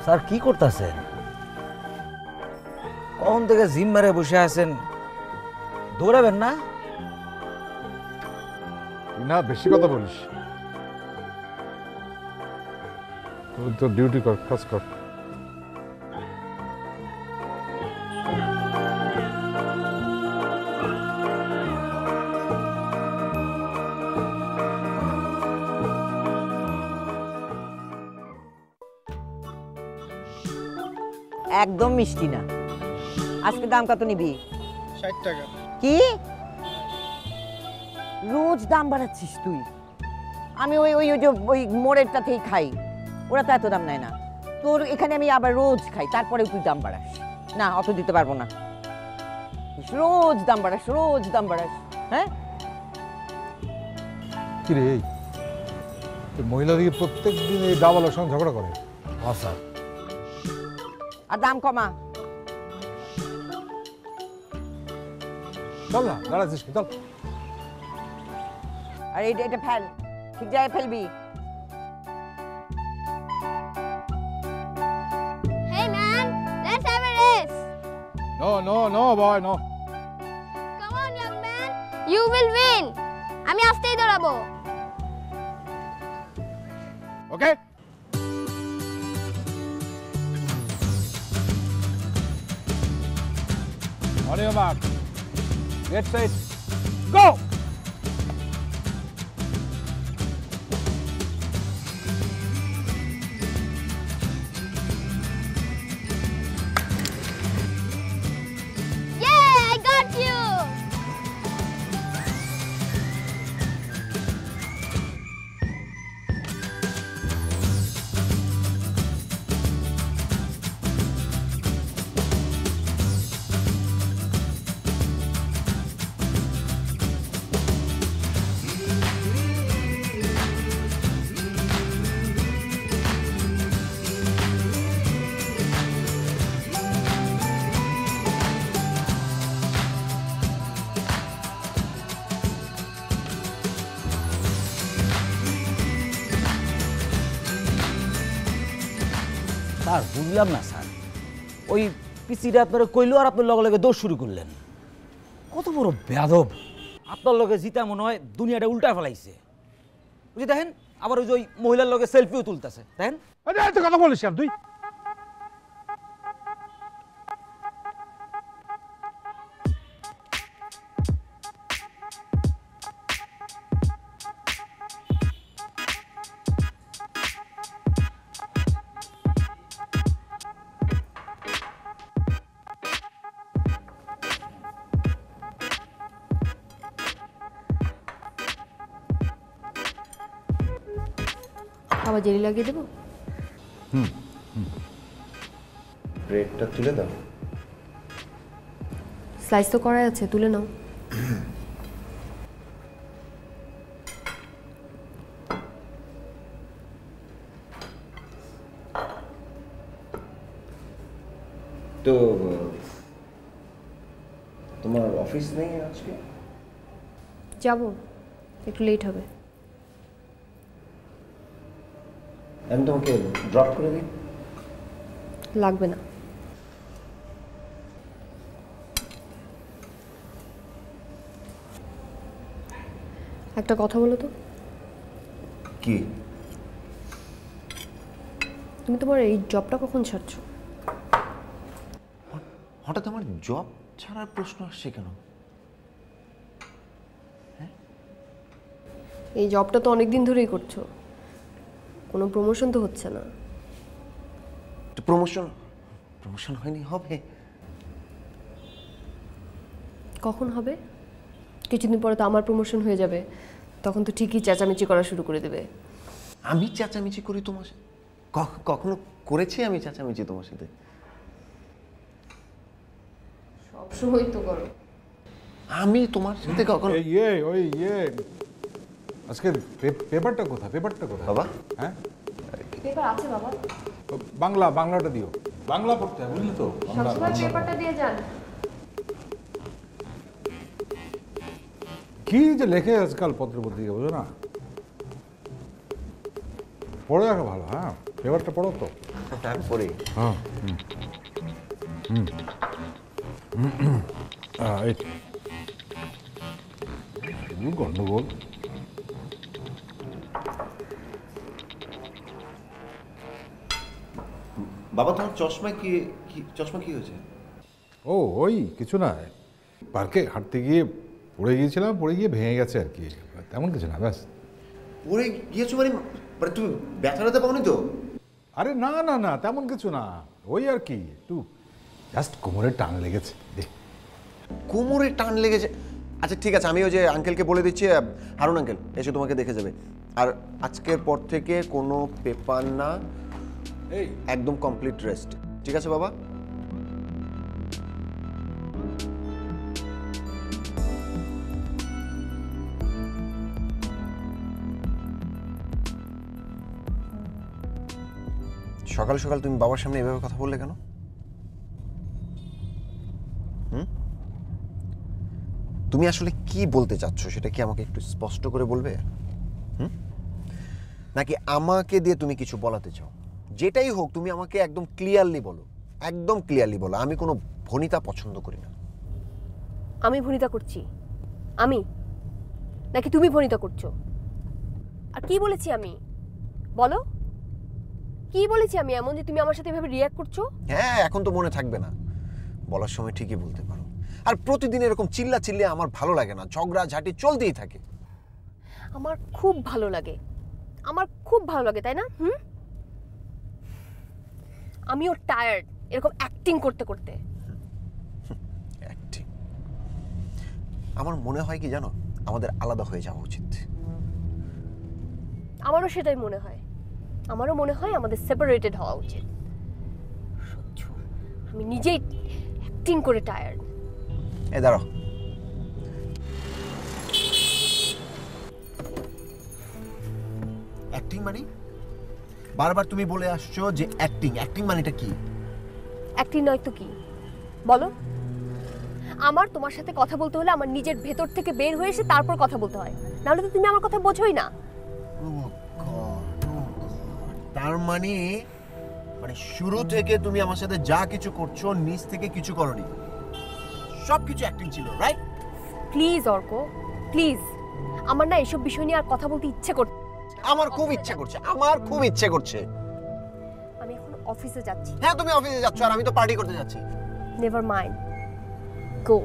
Sir কি করতেছেন? কখন থেকে জিম মেরে বসে আছেন, দৌড়াবেন না? তুই না বেশি কথা বলিস। তুই তোর ডিউটি কর, কাজ কর। একদম মিষ্টি না। আজকে দাম কত নিবি? 60 টাকা। কি রোজ দাম বাড়াচ্ছিস তুই? আমি ওই ওই যে ওই মোড়েরটাতেই খাই, ওরা তো এত দাম নেয় না। তোর এখানে আমি আবার রোজ খাই, তারপরে তুই দাম বাড়াস? না, অত দিতে পারবো না। রোজ দাম বাড়াস, রোজ দাম বাড়াস। হ্যাঁ কি রে, এই মহিলা দিকে প্রত্যেক দিন এই ডাবলের সঙ্গে ঝগড়া করে? হ্যাঁ স্যার। আর দাম কমা। চল না, দাঁড়াচ্ছিস কি, চল। আর এটা ফেল, ঠিক জায়গায় ফেলবি। Hey man, let's have a race. No, boy, no. Come on young man, you will win. আমি আস্তেই দৌড়াবো। Okay? On your mark. Get set. Go! Yeah, I got you. Sir বুঝলাম না স্যার, ওই পিসিটা আপনারা কইলো আর আপনার লগে লগে দৌড় শুরু করলেন। কত বড় বেয়াদব! আপনার লগে জিতা মনে হয় দুনিয়াটা উল্টা ফেলাইছে। বুঝি দেখেন, আবার ওই যে ওই মহিলার লগে সেলফিও তুলতেছে, দেখেন। এত কথা বলিস কেন তুই? আবার জেলি লাগিয়ে দেবো? ব্রেডটা তুলে দাও। স্লাইস তো করাই আছে, তুলে নাও। তো তোমার অফিস নেই আজকে? যাবো, একটু লেট হবে। আমি তোমাকে ড্রপ করে দিই। লাগবে না। একটা কথা বলো তো, কি? তুমি তোমার এই জবটা কখন ছাড়ছো? হঠাৎ আমার জব ছাড়ার প্রশ্ন আসছে কেন? এই জবটা তো অনেক দিন ধরেই করছো, কোনো প্রমোশন তো হচ্ছে না। প্রমোশন হয়নি, হবে। কখন হবে? কিছুদিন পরে তো আমার প্রমোশন হয়ে যাবে, তখন তো ঠিকই চেঁচামেচি করা শুরু করে দেবে। আমি চেঁচামেচি করি তোমার সাথে? কখনো করেছি আমি চেঁচামেচি তোমার সাথে? সবসময় তো করো। আমি তোমার সাথে কখনো আজকে পেপারটা কোথায়? বাবা, হ্যাঁ পেপার আছে বাবা। বাংলাটা দিও, বাংলা পড়তে হয়, বুঝলি তো? সবসময় পেপারটা দিয়ে যান। কি যে লেখে আজকাল পত্রপত্রিকা, বুঝো না? পড়ে রাখো ভালো। হ্যাঁ, পেপারটা পড়ো তো। আমি পড়ি। হ্যাঁ এই গন্ডগোল। বাবা তোমার চশমা কি চশমা কি হয়েছে? ও ওই কিছু না, পার্কে হাঁটতে গিয়ে পড়ে গিয়েছিলাম, পড়ে গিয়ে ভেঙে গেছে আর কি, তেমন কিছু না ব্যাস। পড়ে গিয়েছো মানে মানে তুমি ব্যথাটা পাওনি তো? আরে না না না, তেমন কিছু না, ওই আর কি একটু জাস্ট কোমরের টান লেগেছে। কোমরে টান লেগেছে? আচ্ছা ঠিক আছে, আমি ওই যে আঙ্কেলকে বলে দিচ্ছি, হারুন আঙ্কেল এসে তোমাকে দেখে যাবে। আর আজকের পর থেকে কোনো পেপার না, এই একদম কমপ্লিট রেস্ট, ঠিক আছে বাবা? সকাল সকাল তুমি বাবার সামনে এভাবে কথা বললে কেন? তুমি আসলে কি বলতে চাচ্ছ সেটা কি আমাকে একটু স্পষ্ট করে বলবে? নাকি আমাকে দিয়ে তুমি কিছু বলাতে চাও? যেটাই হোক তুমি আমাকে একদম ক্লিয়ারলি বলো, একদম ক্লিয়ারলি বলো। আমি কোনো ভনিতা পছন্দ করি না। আমি ভনিতা করছি? আমি নাকি তুমি ভনিতা করছো? আর কি বলেছি আমি? বলো, কি বলেছি আমি এমন যে তুমি আমার সাথে এভাবে রিঅ্যাক্ট করছো? হ্যাঁ, এখন তো মনে থাকবে না, বলার সময় ঠিকই বলতে পারো। আর প্রতিদিন এরকম চিল্লা চিল্লিয়ে আমার ভালো লাগে না, ঝগড়া ঝাঁটি চলতেই থাকে। আমার খুব ভালো লাগে, আমার খুব ভালো লাগে, তাই না? আমিও টায়ার্ড এরকম অ্যাক্টিং করতে করতে। অ্যাক্টিং? আমার মনে হয় কি জানো, আমাদের আলাদা হয়ে যাওয়া উচিত। আমারও সেটাই মনে হয়, আমারও মনে হয় আমাদের সেপারেটেড হওয়া উচিত। সহ্য, আমি নিজেই অ্যাক্টিং করে টায়ার্ড। এ দাঁড়াও, অ্যাক্টিং মানে? বারবার তুমি বলে আসছো যে অ্যাক্টিং, অ্যাক্টিং মানেটা কি? অ্যাক্টিং নয় তো কি বলো? আমার তোমার সাথে কথা বলতে হলে আমার নিজের ভেতর থেকে বের হয়ে এসে তারপর কথা বলতে হয়, নাহলে তো তুমি আমার কথা বোঝোই না। তার মানে মানে শুরু থেকে তুমি আমার সাথে যা কিছু করছো নিজ থেকে কিছু করনি, সবকিছু অ্যাক্টিং ছিল, রাইট? প্লিজ অর্ক, প্লিজ, আমার না এসব বিষয় নিয়ে আর কথা বলতে ইচ্ছে করছে। আমার খুব ইচ্ছে করছে, আমার খুব ইচ্ছে করছে। আমি এখন অফিসে যাচ্ছি। হ্যাঁ, তুমি অফিসে যাচ্ছ আর আমি তো পার্টি করতে যাচ্ছি। নেভার মাইন্ড, গো।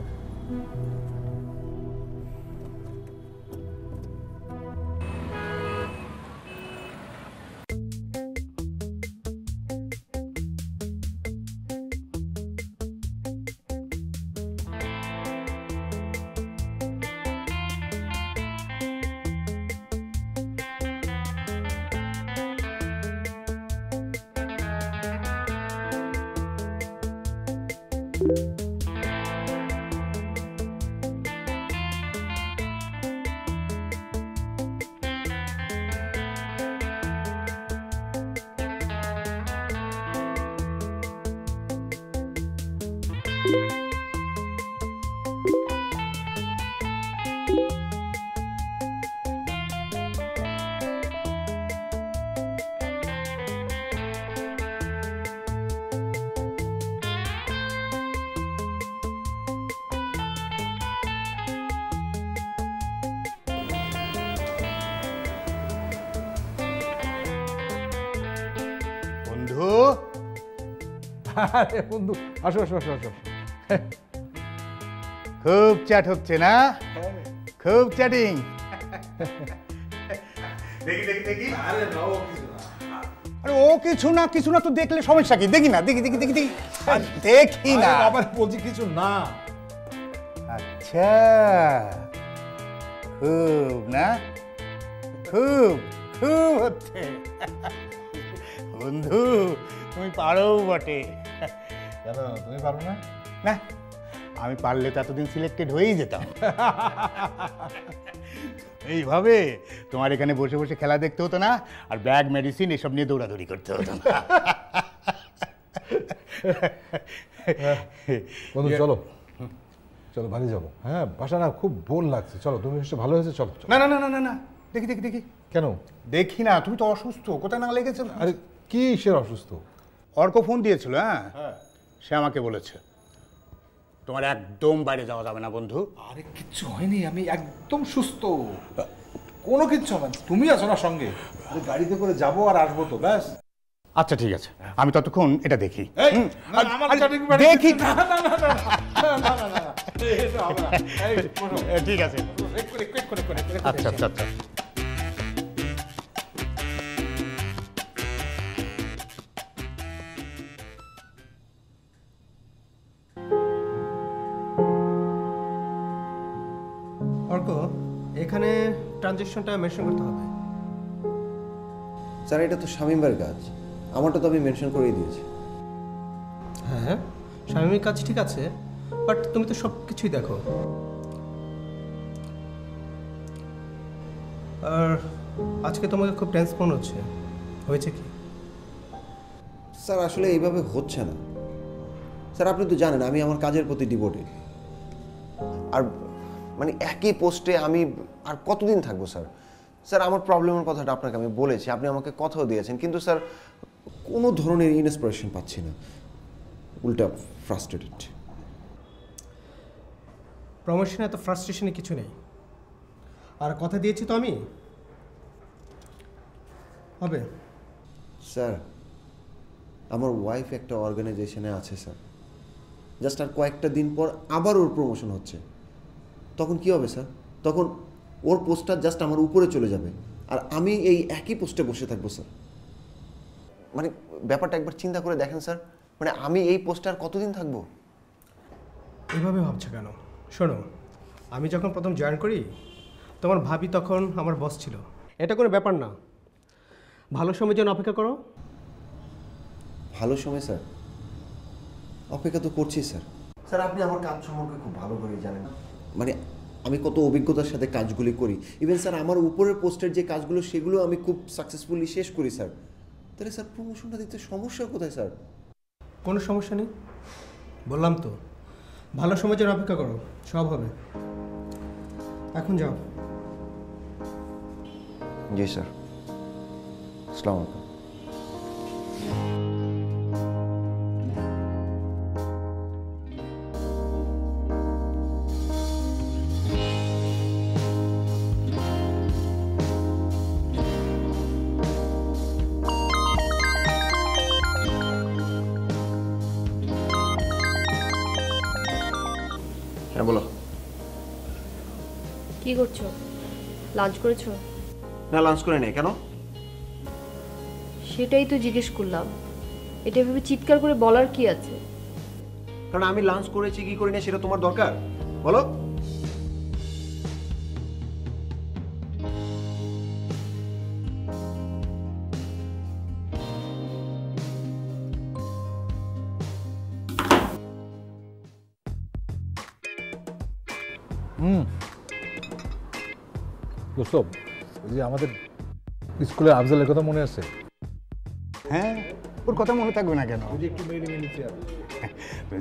বন্ধু, আরে বন্ধু, আসো আসো আসো আসো। খুব চ্যাট হচ্ছে না? খুব চ্যাটিং। দেখি দেখি দেখি। আরে ও কিছু না কিছু না তো দেখলে সমস্যা কি? দেখি না, দেখি দেখি দেখি দেখি দেখি না। আবার বলছি কিছু না। আচ্ছা, খুব না, খুব খুব হচ্ছে। বন্ধু তুমি পারো বটে। কেন তুমি পারো না? না, আমি পারলে তো এতদিন সিলেক্টেড হয়েই যেতাম। এইভাবে তোমার এখানে বসে বসে খেলা দেখতে হতো না, আর ব্যাগ মেডিসিন এসব নিয়ে দৌড়াদৌড়ি করতে হতো না। বন্ধু চলো চলো, বাড়ি যাবো। হ্যাঁ, বাসা না খুব বোর লাগছে, চলো তুমি এসে ভালো হয়েছে, চলো। না না না না না না, দেখি দেখি দেখি। কেন? দেখি না, তুমি তো অসুস্থ, কোথায় না লেগেছে? আরে কি সে অসুস্থ? অর্ক ফোন দিয়েছিল, হ্যাঁ, সে আমাকে বলেছে তোমার একদম বাইরে যাওয়া যাবে না বন্ধু। আরে কিচ্ছু হয়নি, আমি একদম সুস্থ, কোনো কিচ্ছু হবে না। তুমি আছো না সঙ্গে, গাড়িতে করে যাবো আর আসবো তো, ব্যাস। আচ্ছা ঠিক আছে, আমি ততক্ষণ এটা দেখি। এই, না, না, আমার সঠিক বাড়ি- দেখি। না, না, না, না, না, না, না, না, না, এটা হবে না। এই, বসো। ঠিক আছে। করে। আচ্ছা আচ্ছা আচ্ছা। অর্ক, এখানে ট্রানজ্যাকশনটা মেনশন করতে হবে। স্যার এটা তো শামীমের কাজ, আমারটা তো আমি মেনশন করেই দিয়েছি। হ্যাঁ, স্বামীর কাজ ঠিক আছে, বাট তুমি তো সব কিছুই দেখো। আর আজকে তোমাকে খুব টেন্স মনে হচ্ছে, হয়েছে কি? স্যার আসলে এইভাবে হচ্ছে না স্যার, আপনি তো জানেন আমি আমার কাজের প্রতি ডিভোটেড। আর মানে একই পোস্টে আমি আর কতদিন থাকবো স্যার? স্যার আমার প্রবলেমের কথাটা আপনাকে আমি বলেছি, আপনি আমাকে কথাও দিয়েছেন, কিন্তু স্যার কোনো ধরনের ইন্সপিরেশন পাচ্ছি না, উল্টা ফ্রাস্ট্রেটেড। প্রমোশনে এত ফ্রাস্ট্রেশনে কিছু নেই, আর কথা দিয়েছি তো আমি, হবে। স্যার আমার ওয়াইফ একটা অর্গানাইজেশনে আছে স্যার, জাস্ট আর কয়েকটা দিন পর আবার ওর প্রমোশন হচ্ছে, তখন কি হবে স্যার? তখন ওর পোস্টটা জাস্ট আমার উপরে চলে যাবে, আর আমি এই একই পোস্টে বসে থাকবো স্যার। মানে ব্যাপারটা একবার চিন্তা করে দেখেন স্যার, মানে আমি এই পোস্টে আর কতদিন থাকবো? এভাবে ভাবছো কেন? শোনো, আমি যখন প্রথম জয়েন করি তোমার ভাবি তখন আমার বস ছিল, এটা কোনো ব্যাপার না। ভালো সময়ের জন্য অপেক্ষা করো। ভালো সময় স্যার, অপেক্ষা তো করছি স্যার। স্যার আপনি আমার কাজ সম্পর্কে খুব ভালো করে জানেন, মানে আমি কত অভিজ্ঞতার সাথে কাজগুলি করি। ইভেন স্যার আমার উপরের পোস্টের যে কাজগুলো সেগুলো আমি খুব সাকসেসফুলি শেষ করি স্যার। তাহলে স্যার প্রমোশনটা দিতে সমস্যা কোথায় স্যার? কোনো সমস্যা নেই, বললাম তো ভালো সময়ের জন্য অপেক্ষা করো, সব হবে। এখন যাও। জি স্যার, আসসালামু আলাইকুম। হ্যাঁ বলো। কি করছো? লাঞ্চ করেছো? না লাঞ্চ করে নেই। কেন? সেটাই তো জিজ্ঞেস করলাম, এটা ভেবে চিৎকার করে বলার কি আছে? কারণ আমি লাঞ্চ করেছি কি করি না সেটা তোমার দরকার? বলো। দোস্ত, ওই যে আমাদের স্কুলের আফজালের কথা মনে আছে? হ্যাঁ, ওর কথা মনে থাকবে না কেন? ওই যে একটু মেরে মেরেছে আর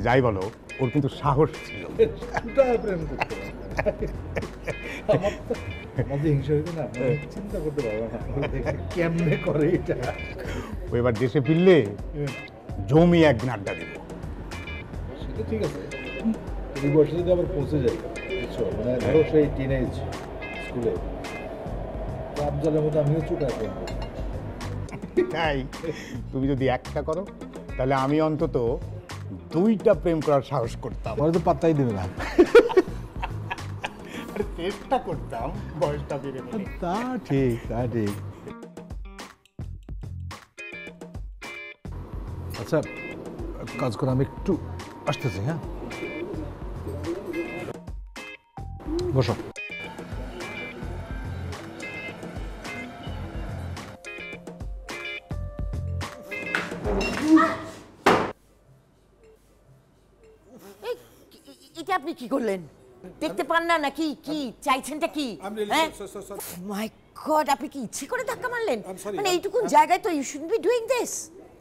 যাই বলো, ওর কিন্তু সাহস ছিল। প্রেম করতে আমাদের হিংসা হইতো না, চিন্তা করতে পারবো না কেমনে করে এটা। ও এবার দেশে ফিরলে জমি একদিন আড্ডা দেব। সেটা ঠিক আছে, এই বয়সে যদি আবার পৌঁছে যায়, বুঝছো, মানে ধরো সেই টিনেজ স্কুলে, আফজালের মতো আমিও চুটা প্রেম করবো। তাই তুমি যদি একটা করো তাহলে আমি অন্তত 2টা প্রেম করার সাহস করতাম। আমার তো পাত্তাই দেবে না। আর চেষ্টা করতাম বয়সটা বেড়ে গেলে। তা ঠিক, তা ঠিক। আচ্ছা কাজ করে আমি একটু আসতেছি, হ্যাঁ? বসো। এটা আপনি কি করলেন? দেখতে পান না নাকি? কি চাইছেনটা কি? হ্যাঁ, মাই গড, আপনি কি ইচ্ছে করে ধাক্কা মারলেন? মানে এইটুকুন জায়গায় তো you shouldn't be doing this.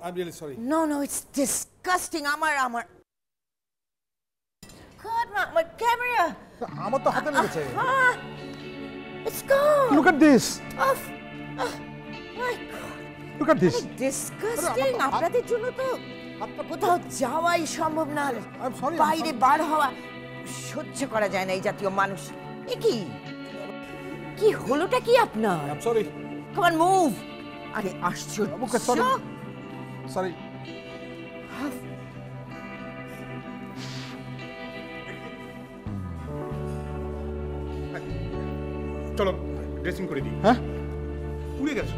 I'm really sorry. No, it's disgusting. আমার God, my camera. আমার তো হাতে লেগেছে। It's gone. Look at this. Off. My God. Look at this. Disgusting. আপনাদের জন্য তো আপনার- কোথাও যাওয়াই সম্ভব না। I'm sorry, I'm বাইরে sorry. বার হওয়া সহ্য করা যায় না এই জাতীয় মানুষ। এ কি কি হলোটা কি আপনার? I'm sorry. Come on move. আরে আশ্চর্য। Okay, sorry. Sorry. চলো ড্রেসিং করে দিই। হ্যাঁ? পুড়ে গেছো।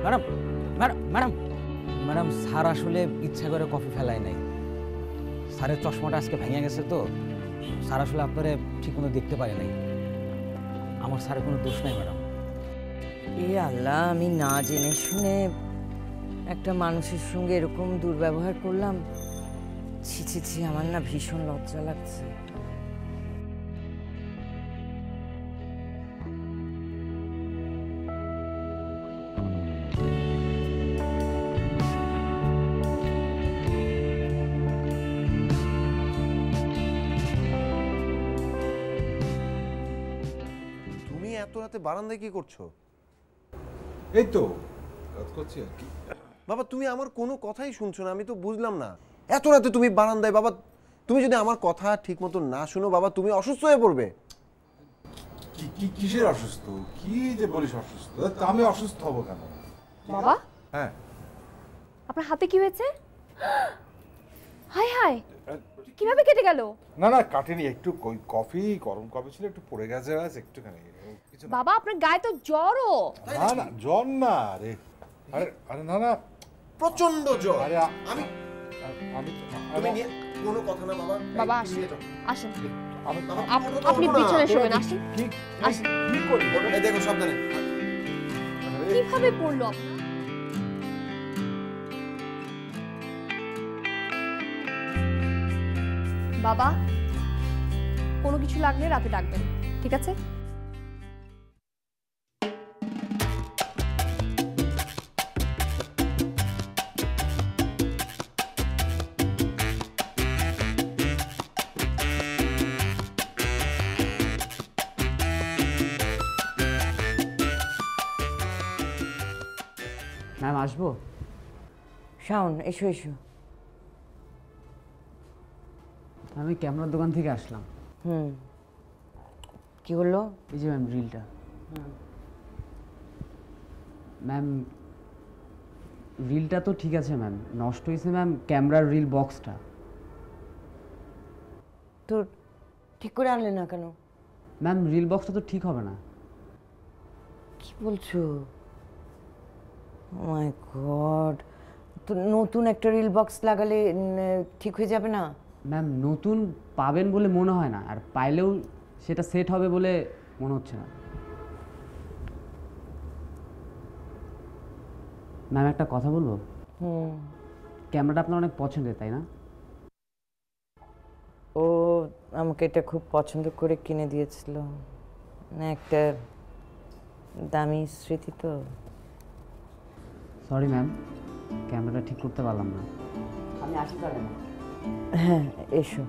Madam madam madam madam sir আসলে ইচ্ছা করে কফি ফেলায় নাই। স্যারের চশমাটা আজকে ভেঙে গেছে তো স্যার আসলে আপনারে ঠিকমতো দেখতে পারে নাই। আমার স্যারের কোনো দোষ নাই ম্যাডাম। এ আল্লাহ, আমি না জেনে শুনে একটা মানুষের সঙ্গে এরকম দুর্ব্যবহার করলাম। ছি ছি ছি, আমার না ভীষণ লজ্জা লাগছে। তুমি এত রাতে বারান্দায় কি করছো? এই তো কাজ করছি আর কি। বাবা তুমি আমার কোনো কথাই শুনছো না, আমি তো বুঝলাম না। এত রাতে তুমি বারান্দায় বাবা, তুমি যদি আমার কথা ঠিক মতো না শুনো বাবা, তুমি অসুস্থ হয়ে পড়বে। কিসের অসুস্থ? কি যে বলিস অসুস্থ? তা আমি অসুস্থ হব কেন? বাবা, হ্যাঁ, আপনার হাতে কি হয়েছে? হাই হাই, কিভাবে কেটে গেল? না না কাটেনি, একটু কফি গরম কফি ছিল একটু পড়ে গেছে একটুখানি, কিছু না। বাবা, আপনার গায়ে তো জ্বরও। না না জ্বর না রে, আরে আরে না না, প্রচন্ড জ্বর। আরে আমি আমি তুমি নিয়ে কোনো কথা না বাবা। বাবা এই, তুমি আসেন, নিয়ে যাও। আসেন। আমি আপনি পিছনে শোবেন, আসেন। কি আসেন। কি করি? এই দেখো সাবধানে। কিভাবে পড়লো আপনার? বাবা, কোনো কিছু লাগলে রাতে ডাকবেন, ঠিক আছে? ম্যাম আসবো? শাওন, এসো এসো। আমি ক্যামেরার দোকান থেকে আসলাম। কি হলো? এই যে ম্যাম রিলটা। ম্যাম রিলটা তো ঠিক আছে ম্যাম, নষ্ট হয়েছে ম্যাম ক্যামেরার রিল বক্সটা। তো ঠিক করে আনলে না কেন? ম্যাম রিল বক্সটা তো ঠিক হবে না। কি বলছো? মাই গড, তো নতুন একটা রিল বক্স লাগালে ঠিক হয়ে যাবে না? ম্যাম নতুন পাবেন বলে মনে হয় না, আর পাইলেও সেটা সেট হবে বলে মনে হচ্ছে না। ম্যাম একটা কথা বলবো? ক্যামেরাটা আপনার অনেক পছন্দের, তাই না? ও আমাকে এটা খুব পছন্দ করে কিনে দিয়েছিল, না একটা দামি স্মৃতি তো। সরি ম্যাম, ক্যামেরাটা ঠিক করতে পারলাম না। আমি আসতে পারলাম না। হ্যাঁ এসো।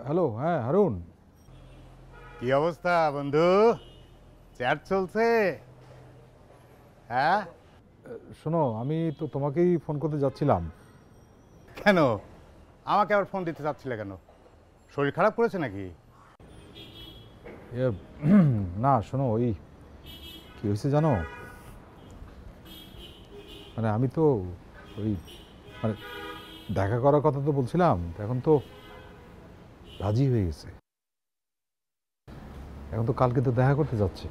হ্যালো, হ্যাঁ হারুন। কি অবস্থা বন্ধু? চ্যাট চলছে? হ্যাঁ, শোনো, আমি তো তোমাকেই ফোন করতে যাচ্ছিলাম। কেন আমাকে আবার ফোন দিতে চাচ্ছিলে কেন? শরীর খারাপ করেছে নাকি? না শোনো, ওই কি হয়েছে জানো, মানে আমি তো ওই মানে দেখা করার কথা তো বলছিলাম, এখন তো রাজি হয়ে গেছে। এখন তো কালকে তো দেখা করতে যাচ্ছে।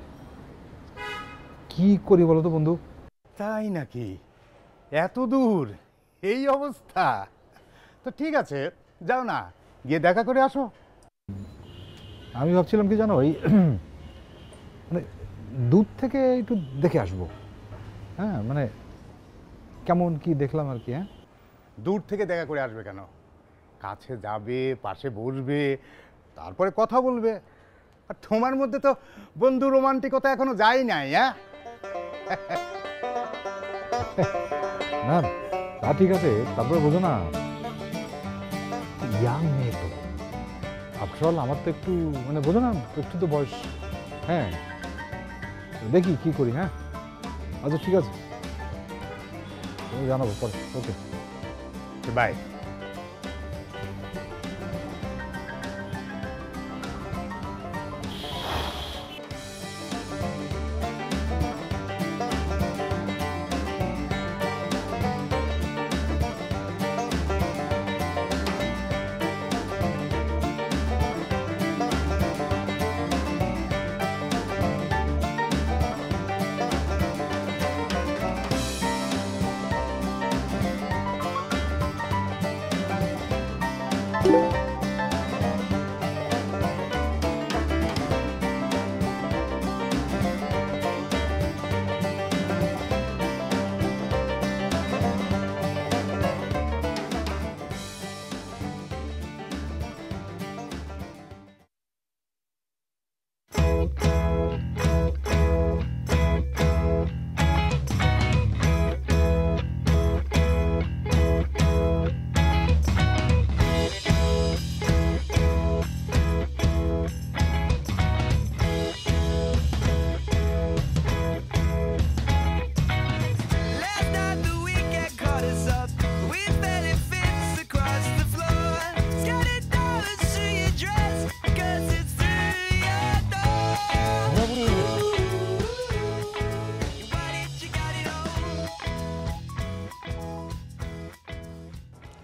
কি করি বলো তো বন্ধু? তাই নাকি? এত দূর, এই অবস্থা? তো ঠিক আছে, যাও না, গিয়ে দেখা করে আসো। আমি ভাবছিলাম কি জানো, এই মানে দূর থেকে একটু দেখে আসবো। হ্যাঁ, মানে কেমন কি দেখলাম আর কি। হ্যাঁ, দূর থেকে দেখা করে আসবে কেন? কাছে যাবে, পাশে বসবে, তারপরে কথা বলবে। আর তোমার মধ্যে তো বন্ধু রোমান্টিকতা এখনো যায় নাই। হ্যাঁ, না তা ঠিক আছে, তারপরে বোঝো না, ইয়াং মেয়ে তো, আফটারঅল আমার তো একটু মানে বোঝো না, একটু তো বয়স। হ্যাঁ, দেখি কি করি। হ্যাঁ, আচ্ছা ঠিক আছে, তুমি জানাবো পরে। ওকে, বাই।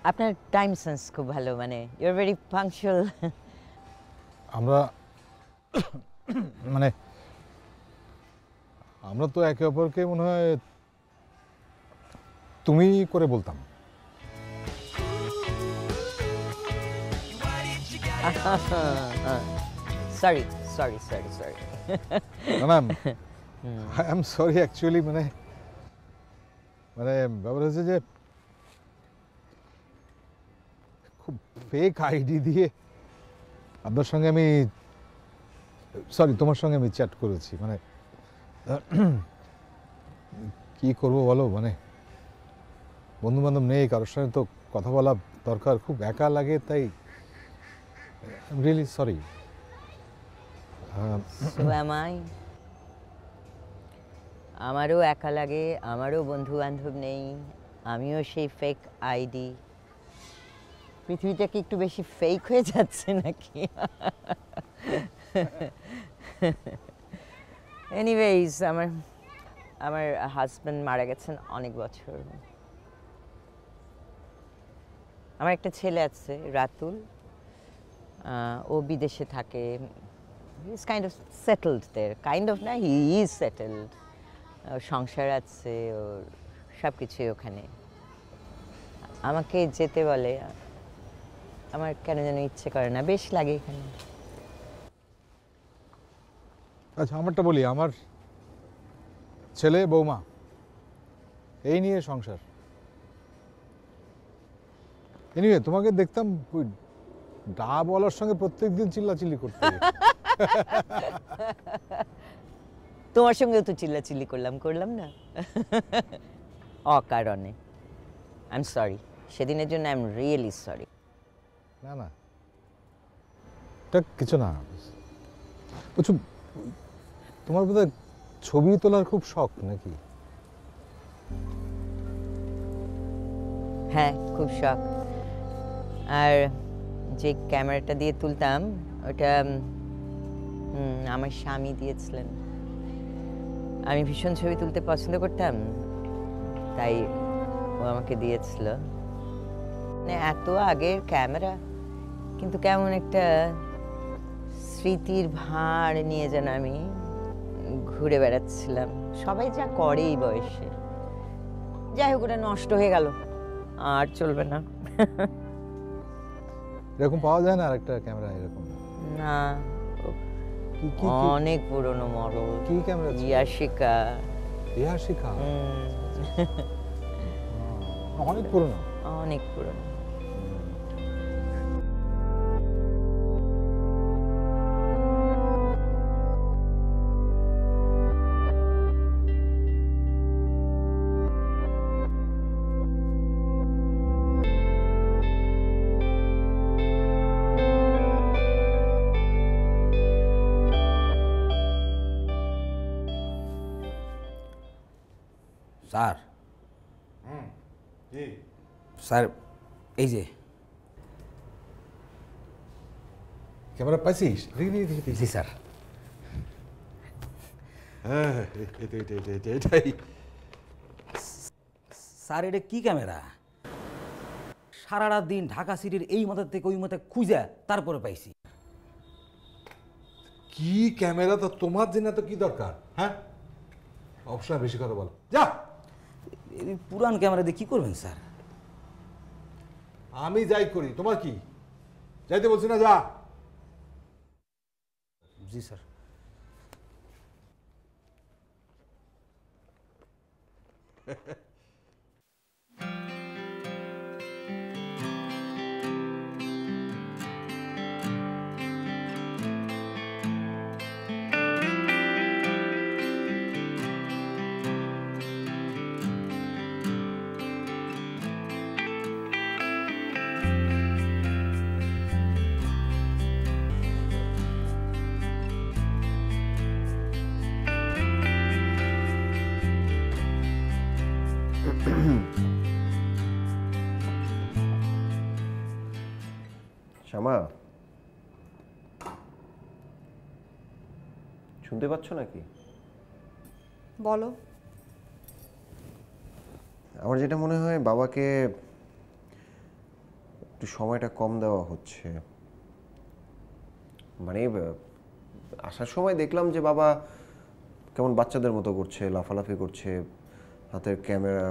আপনার টাইম সেন্স খুব ভালো, মানে ইউ আর ভেরি পাংচুয়াল। আমরা মানে আমরা তো একে অপরকে মনে হয় তুমি করে বলতাম। Sorry sorry sorry sorry. না আই এম সরি অ্যাকচুয়ালি, মানে মানে ব্যাপার হচ্ছে যে খুব ফেক আইডি দিয়ে আপনার সঙ্গে আমি, সরি তোমার সঙ্গে আমি চ্যাট করেছি। মানে কি করব বলো, মানে বন্ধু বান্ধব নেই, কারোর সঙ্গে তো কথা বলা দরকার, খুব একা লাগে, তাই রিয়েলি সরি। আমারও একা লাগে, আমারও বন্ধু বান্ধব নেই, আমিও সেই ফেক আইডি। পৃথিবীটা কি একটু বেশি ফেক হয়ে যাচ্ছে নাকি? এনিওয়েজ, আমার হাজব্যান্ড মারা গেছেন অনেক বছর। আমার একটা ছেলে আছে, রাতুল। ও বিদেশে থাকে। He is kind of settled there, kind of না, হি ইজ সেটেলড। সংসার আছে ওর, সব কিছুই ওখানে। আমাকে যেতে বলে, আমার কেন যেন ইচ্ছে করে না, বেশ লাগে এখানে। আচ্ছা আমারটা বলি, আমার ছেলে বৌমা এই নিয়ে সংসার। এনিওয়ে, তোমাকে দেখতাম ডা বলার সঙ্গে প্রত্যেকদিন চিল্লাচিল্লি করতে। তোমার সঙ্গেও তো চিল্লাচিল্লি করলাম না অকারণে। আই এম সরি, সেদিনের জন্য আই এম রিয়েলি সরি। না না, এটা কিছু না। বুঝছো, তোমার বোধহয় ছবি তোলার খুব শখ নাকি? হ্যাঁ, খুব শখ। আর যে ক্যামেরাটা দিয়ে তুলতাম ওটা আমার স্বামী দিয়েছিলেন। আমি ভীষণ ছবি তুলতে পছন্দ করতাম, তাই ও আমাকে দিয়েছিল। মানে এত আগের ক্যামেরা, কিন্তু কেমন একটা স্মৃতির ভাঁড় নিয়ে যেন আমি ঘুরে বেড়াচ্ছিলাম। সবাই যা করে এই বয়সে। যাই হোক, ওটা নষ্ট হয়ে গেল, আর চলবে না। এরকম পাওয়া যায় না আরেকটা ক্যামেরা এরকম? না, অনেক পুরনো মডেল। কি ক্যামেরা? ইয়াশিকা। ইয়াশিকা অনেক পুরনো। অনেক পুরনো। স্যার, স্যার এই যে ক্যামেরা পাইছিস? জি স্যার। হ্যাঁ, এটাই। স্যার, এটা কি ক্যামেরা? সারা রাত দিন ঢাকা সিটির এই মাথা থেকে ওই মাথা খুঁজা তারপরে পাইছি। কি ক্যামেরা? তো তোমার জন্য তো কি দরকার? হ্যাঁ, অবশ্যই বেশি কথা বল। যা, এই পুরান ক্যামেরা দিয়ে কি করবেন স্যার? আমি যাই করি, তোমার কি? যাইতে বলছি না, যা। জি স্যার। শ্যামা, শুনতে পাচ্ছ নাকি? বলো। আমার যেটা মনে হয়, বাবাকে একটু সময়টা কম দেওয়া হচ্ছে। মানে আসার সময় দেখলাম যে বাবা কেমন বাচ্চাদের মতো করছে, লাফালাফি করছে, হাতের ক্যামেরা,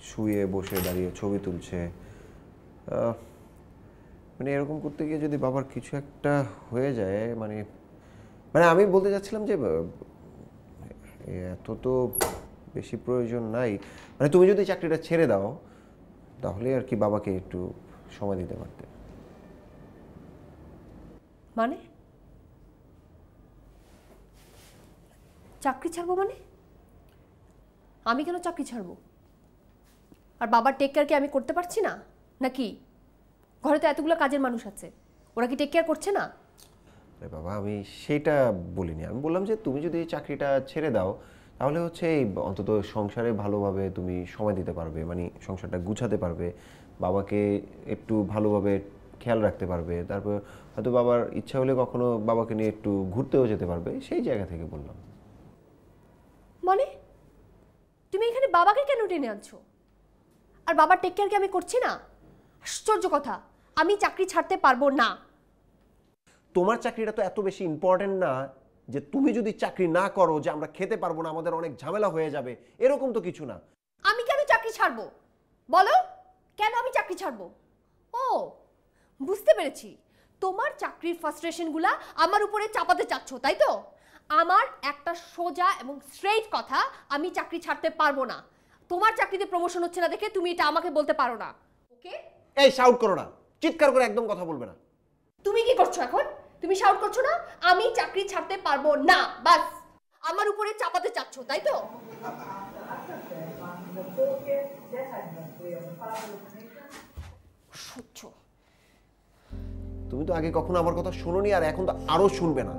শুয়ে বসে দাঁড়িয়ে ছবি তুলছে। মানে এরকম করতে গিয়ে যদি বাবার কিছু একটা হয়ে যায়, মানে মানে আমি বলতে চাচ্ছিলাম যে এত তো বেশি প্রয়োজন নাই। মানে তুমি যদি চাকরিটা ছেড়ে দাও, তাহলে আর কি বাবাকে একটু সময় দিতে পারতে। মানে চাকরি ছাড়বো? মানে আমি কেন চাকরি ছাড়বো? আর বাবার টেক কেয়ার কি আমি করতে পারছি না নাকি? ঘরে তো এতগুলো কাজের মানুষ আছে, ওরা কি টেক কেয়ার করছে না? আরে বাবা, আমি সেটা বলিনি। আমি বললাম যে তুমি যদি চাকরিটা ছেড়ে দাও, তাহলে হচ্ছে এই অন্তত সংসারে ভালোভাবে তুমি সময় দিতে পারবে, মানে সংসারটা গুছাতে পারবে, বাবাকে একটু ভালোভাবে খেয়াল রাখতে পারবে। তারপর হয়তো বাবার ইচ্ছা হলে কখনো বাবাকে নিয়ে একটু ঘুরতেও যেতে পারবে। সেই জায়গা থেকে বললাম। মানে তুমি এখানে বাবাকে কেন টেনে আনছো? আর বাবার টেক কেয়ার কি আমি করছি না? আশ্চর্য কথা, আমি চাকরি ছাড়তে পারবো না। তোমার চাকরিটা তো এত বেশি ইম্পর্টেন্ট না যে তুমি যদি চাকরি না করো যে আমরা খেতে পারবো না, আমাদের অনেক ঝামেলা হয়ে যাবে, এরকম তো কিছু না। আমি কেন চাকরি ছাড়বো বলো? কেন আমি চাকরি ছাড়বো? ও, বুঝতে পেরেছি, তোমার চাকরির ফ্রাস্ট্রেশনগুলা আমার উপরে চাপাতে চাচ্ছ, তাই তো? আমার একটা সোজা এবং স্ট্রেইট কথা, আমি চাকরি ছাড়তে পারবো না। তোমার চাকরিতে প্রমোশন হচ্ছে না দেখে তুমি এটা আমাকে বলতে পারো না, ওকে? এই শাউট করো না, চিৎকার করে একদম কথা বলবে না। তুমি কি করছো এখন? তুমি শাউট করছো না? আমি চাকরি ছাড়তে পারবো না, বাস। আমার উপরে চাপাতে চাচ্ছ, তাই তো? সহ্য। তুমি তো আগে কখনো আমার কথা শোনোনি, আর এখন তো আরো শুনবে না।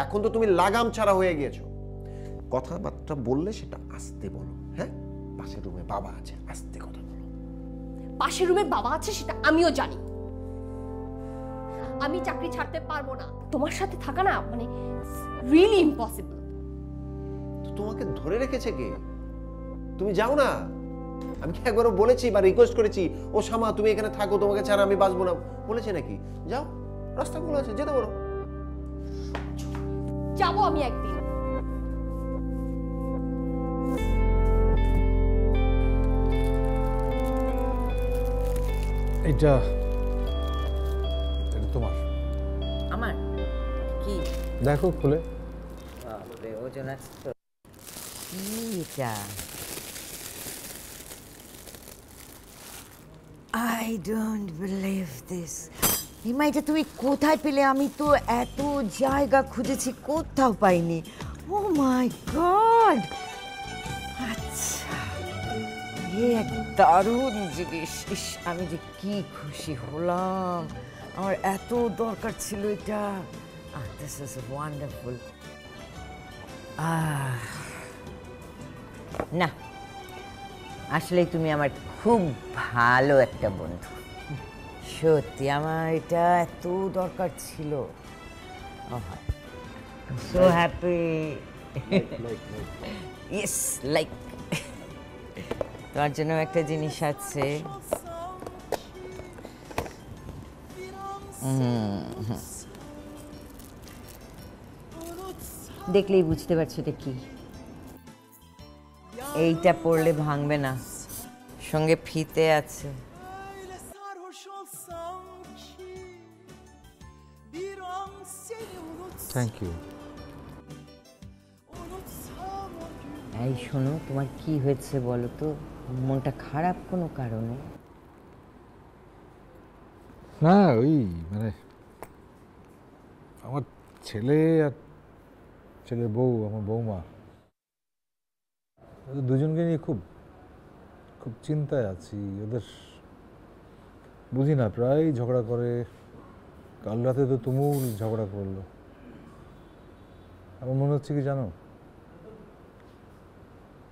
এখন তো তুমি লাগাম ছাড়া হয়ে গিয়েছো। কথাবার্তা বললে সেটা আস্তে বলো, হ্যাঁ? পাশের রুমে বাবা আছে, আস্তে কথা বলো। পাশের রুমে বাবা আছে সেটা আমিও জানি। আমি চাকরি ছাড়তে পারবো না, তোমার সাথে থাকা না মানে রিয়েলি ইম্পসিবল। তো তোমাকে ধরে রেখেছে কে? তুমি যাও না। আমি কি একবারও বলেছি বা রিকোয়েস্ট করেছি ও শামা তুমি এখানে থাকো, তোমাকে ছাড়া আমি বাঁচবো না? বলেছে নাকি? যাও, রাস্তা খোলা আছে, যেতে পারো। যাবো আমি একদিন। এটা তোমার। আমার কি দেখো খুলে। বাপরে, ওজন আছে তো। কি এটা? I don't believe this. হিমা, এটা তুমি কোথায় পেলে? আমি তো এত জায়গা খুঁজেছি, কোথাও পাইনি। ও মাই গড! আচ্ছা, এক দারুণ জিনিস। ইস, আমি যে কি খুশি হলাম, আমার এত দরকার ছিল এটা। This is wonderful. না, আসলে তুমি আমার খুব ভালো একটা বন্ধু। সত্যি আমার এটা এত দরকার ছিল। So happy. ইয়েস, লাইক তোমার জন্য একটা জিনিস আছে। দেখলেই বুঝতে পারছো এটা কি। এইটা পড়লে ভাঙবে না, সঙ্গে ফিতে আছে। Thank you. এই শোনো, তোমার কি হয়েছে বলো তো? মনটা খারাপ কোনো কারণে? না, ওই মানে আমার ছেলে আর ছেলের বউ, আমার বৌমা, ওদের দুজনকে নিয়ে খুব খুব চিন্তায় আছি। ওদের বুঝি না, প্রায় ঝগড়া করে। কাল রাতে তো তুমুল ঝগড়া করলো। আমার মনে হচ্ছে কি জানো,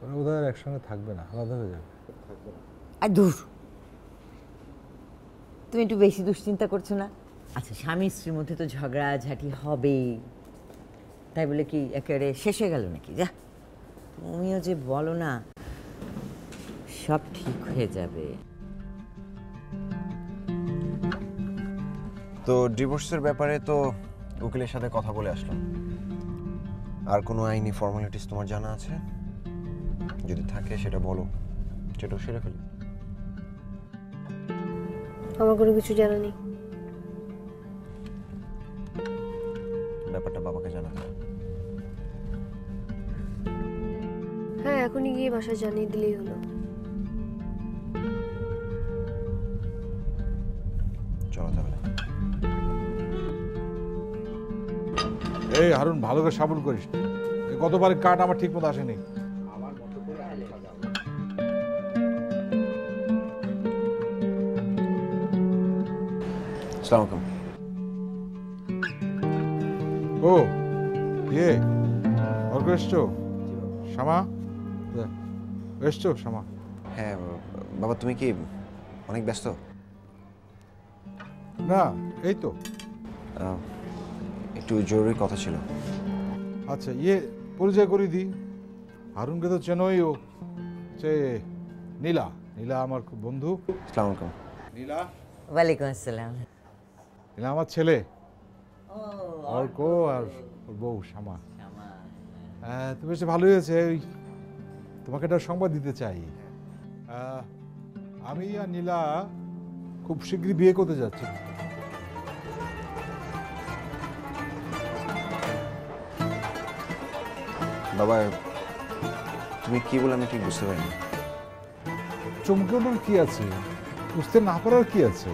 ওরা বোধহয় একসঙ্গে থাকবে না, আলাদা হয়ে যাবে। আর দূর, তুমি একটু বেশি দুশ্চিন্তা করছো না? আচ্ছা, স্বামী স্ত্রীর মধ্যে তো ঝগড়াঝাটি হবেই, তাই বলে কি একেবারে শেষ হয়ে গেল নাকি? যা, তুমিও যে বলো না সব ঠিক হয়ে যাবে। তো ডিভোর্সের ব্যাপারে তো উকিলের সাথে কথা বলে আসলাম। আর কোনো আইনি ফর্মালিটিস তোমার জানা আছে? যদি থাকে সেটা বলো, সেটাও সেরে ফেলি। আমার কোনো কিছু জানা নেই। ব্যাপারটা বাবাকে জানাতে হবে। হ্যাঁ, এখনই গিয়ে বাসায় জানিয়ে দিলেই হলো। চলো তাহলে। এই হারুন, ভালো করে সাবুন করিস। গতবার কাঠ আমার ঠিক মতো আসেনি। আসসালামু আলাইকুম। ও ইয়ে, অর্ক এসছো? শ্যামা এসছো? শ্যামা? হ্যাঁ বাবা, তুমি কি অনেক ব্যস্ত? না, এই তো একটু জরুরি কথা ছিল। আচ্ছা, ইয়ে পরিচয় করিয়ে দিই। হারুনকে তো চেনোই, ও সে নীলা। নীলা আমার খুব বন্ধু। আসসালামু আলাইকুম। নীলা। ওয়ালাইকুম আসসালাম। নীলা আমার ছেলে অর্ক, আর ওর বউ শ্যামা। হ্যাঁ, তুমি বেশ ভালোই হয়েছে। ওই তোমাকে একটা সংবাদ দিতে চাই। আমি আর নীলা খুব শীঘ্রই বিয়ে করতে যাচ্ছি। বাবা, তুমি কি বলে আমি ঠিক বুঝতে পারিনি। চমকে ওঠার কি আছে? বুঝতে না পারার কি আছে?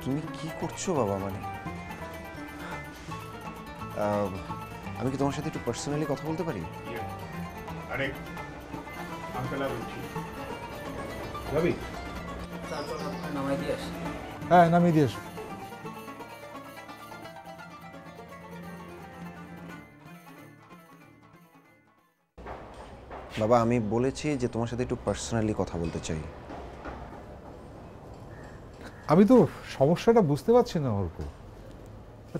তুমি কি করছো বাবা? মানে আমি কি তোমার সাথে একটু পার্সোনালি কথা বলতে পারি? রবি, তারপর নামাই দিয়ে আসি। হ্যাঁ, নামিয়ে দিয়ে এসো। বাবা, আমি বলেছি যে তোমার সাথে একটু পার্সোনালি কথা বলতে চাই। আমি তো সমস্যাটা বুঝতে পারছি না অর্ক।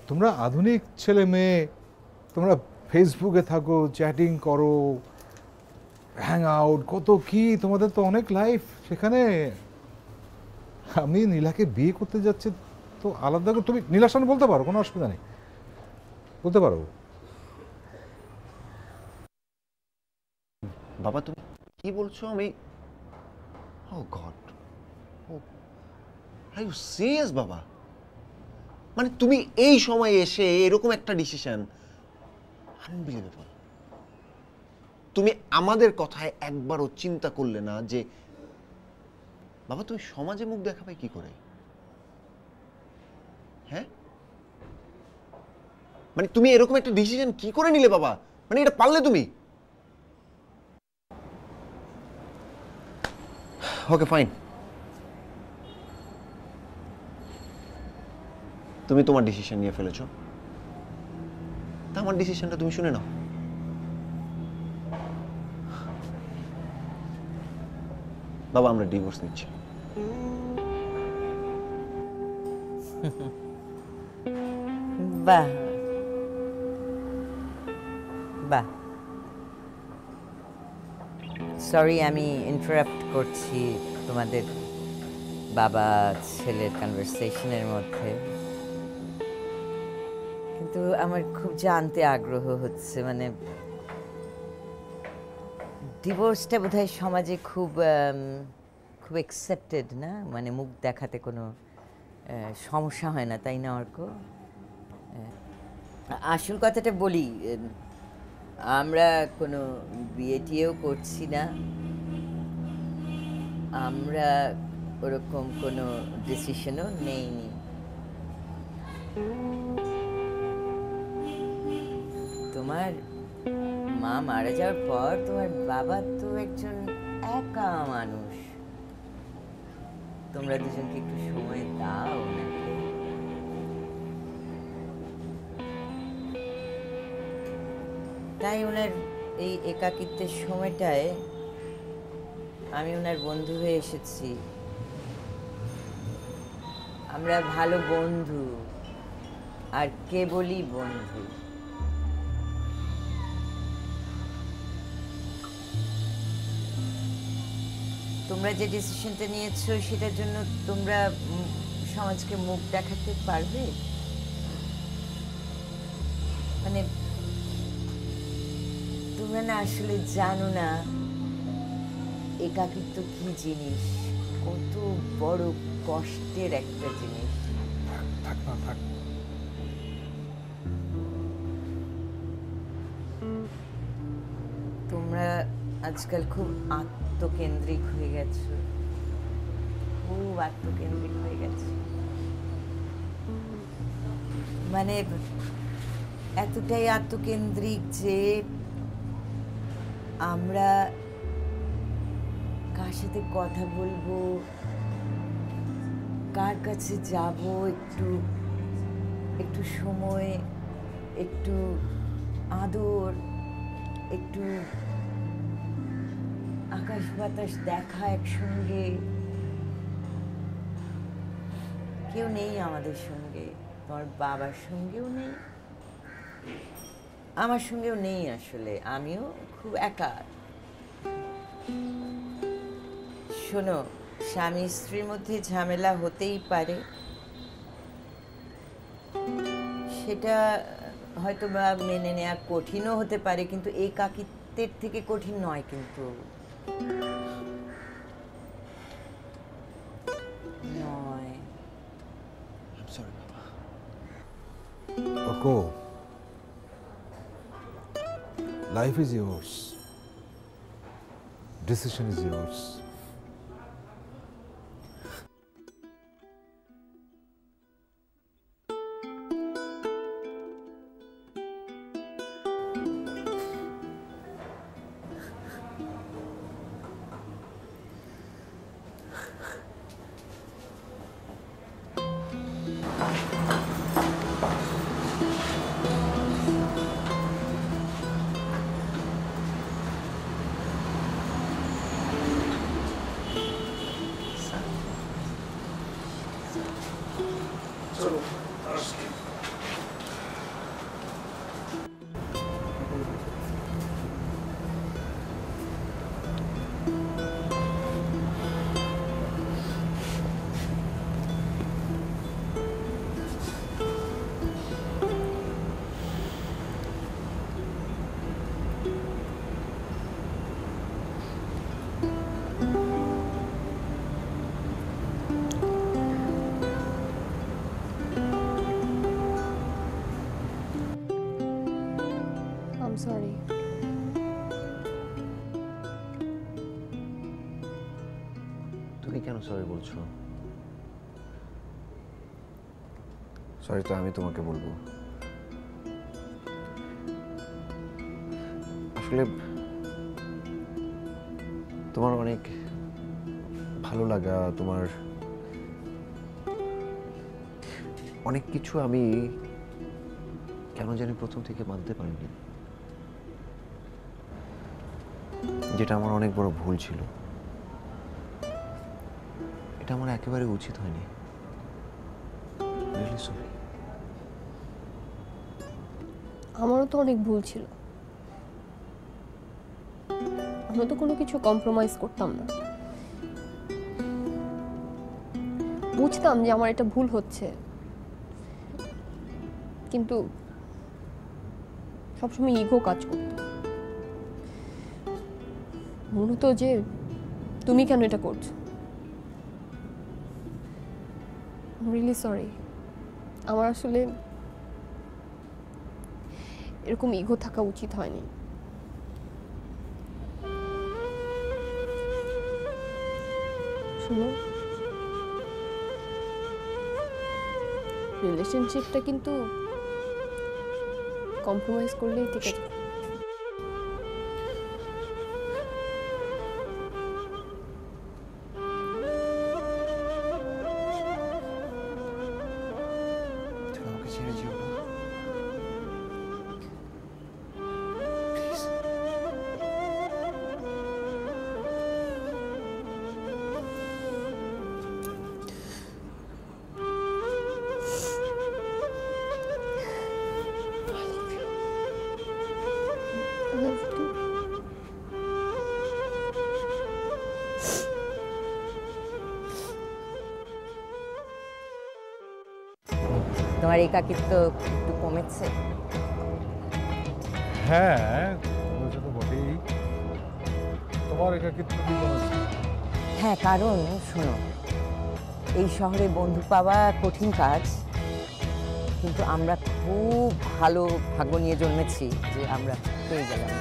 তোমরা আধুনিক ছেলে মেয়ে, তোমরা ফেসবুকে থাকো, চ্যাটিং করো, হ্যাং আউট, কত কি, তোমাদের তো অনেক লাইফ। সেখানে আমি নীলাকে বিয়ে করতে যাচ্ছি, তো আলাদা করে তুমি নীলার সামনে বলতে পারো, কোনো অসুবিধা নেই, বলতে পারো। বাবা তুমি কি বলছো? আমি ও গড, আর ইউ সিরিয়াস বাবা? মানে তুমি এই সময় এসে এরকম একটা ডিসিশন, আনবিলিভেবল। তুমি আমাদের কথায় একবারও চিন্তা করলে না যে বাবা তুমি সমাজে মুখ দেখাবে কি করে? হ্যাঁ, মানে তুমি এরকম একটা ডিসিশন কি করে নিলে বাবা? মানে এটা পারলে তুমি? ওকে ফাইন, তুমি তোমার ডিসিশন নিয়ে ফেলেছো, তা আমার ডিসিশনটা তুমি শুনে নাও। বাবা আমরা ডিভোর্স নিচ্ছি। বাহ বাহ, সরি আমি ইন্টারাপ্ট করছি তোমাদের বাবা ছেলের কনভারসেশনের মধ্যে, কিন্তু আমার খুব জানতে আগ্রহ হচ্ছে, মানে ডিভোর্সটা বোধহয় সমাজে খুব খুব অ্যাকসেপ্টেড না, মানে মুখ দেখাতে কোনো সমস্যা হয় না, তাই না অর্ক? আসল কথাটা বলি, আমরা কোনো বিয়ে টিয়েও করছি না, আমরা ওরকম কোনো ডিসিশনও নেইনি। তোমার মা মারা যাওয়ার পর তোমার বাবা তো একজন একা মানুষ, তোমরা দুজনকে একটু সময় দাও নাকি? তাই ওনার এই একাকিত্বের সময়টায় আমি ওনার বন্ধু হয়ে এসেছি। আমরা ভালো বন্ধু, আর কেবলই বন্ধু। তোমরা যে ডিসিশনটা নিয়েছো সেটার জন্য তোমরা সমাজকে মুখ দেখাতে পারবে? মানে তোমরা না আসলে জানো না একাকিত্ব কি জিনিস, কত বড় কষ্টের একটা জিনিস। থাক না, থাক। তোমরা আজকাল খুব আত্মকেন্দ্রিক হয়ে গেছো, খুব আত্মকেন্দ্রিক হয়ে গেছো, মানে এতটাই আত্মকেন্দ্রিক যে আমরা কার সাথে কথা বলবো, কার কাছে যাব, একটু একটু সময়, একটু আদর, একটু আকাশ বাতাস দেখা একসঙ্গে, কেউ নেই আমাদের সঙ্গে। তোমার বাবার সঙ্গেও নেই, আমার সঙ্গেও নেই। আসলে আমিও খুব একা। শোনো, স্বামী স্ত্রীর মধ্যে ঝামেলা হতেই পারে, সেটা হয়তো বা মেনে নেওয়া কঠিনও হতে পারে, কিন্তু একাকিত্বের থেকে কঠিন নয়। কিন্তু নয়। Arka, life is yours, decision is yours. চলো। I'm sorry. তুমি কেন সরি বলছো? সরি তো আমি তোমাকে বলবো। আসলে তোমার অনেক ভালো লাগা, তোমার অনেক কিছু আমি কেন জানি প্রথম থেকে মানতে পারিনি, যেটা আমার অনেক বড় ভুল ছিল। এটা আমার একেবারে উচিত হয়নি। Really sorry. আমারও তো অনেক ভুল ছিল। আমরা তো কোনো কিছু কম্প্রোমাইজ করতাম না। বুঝতাম যে আমার এটা ভুল হচ্ছে, কিন্তু সবসময় ইগো কাজ করত। মূলত যে তুমি কেন এটা করছো। Really sorry. আমার আসলে এরকম ইগো থাকা উচিত হয়নি। শোনো, রিলেশনশিপটা কিন্তু কম্প্রোমাইজ করলেই ঠিক আছে। তুমি আমাকে ছেড়ে যেও না। I love you. তোমার একাকিত্ব একটু কমেছে? হ্যাঁ, কমেছে তো বটেই। তোমার একাকিত্ব কি কমেছে? হ্যাঁ, কারণ শোনো, এই শহরে বন্ধু পাওয়া কঠিন কাজ, কিন্তু আমরা খুব ভালো ভাগ্য নিয়ে জন্মেছি যে আমরা পেয়ে গেলাম।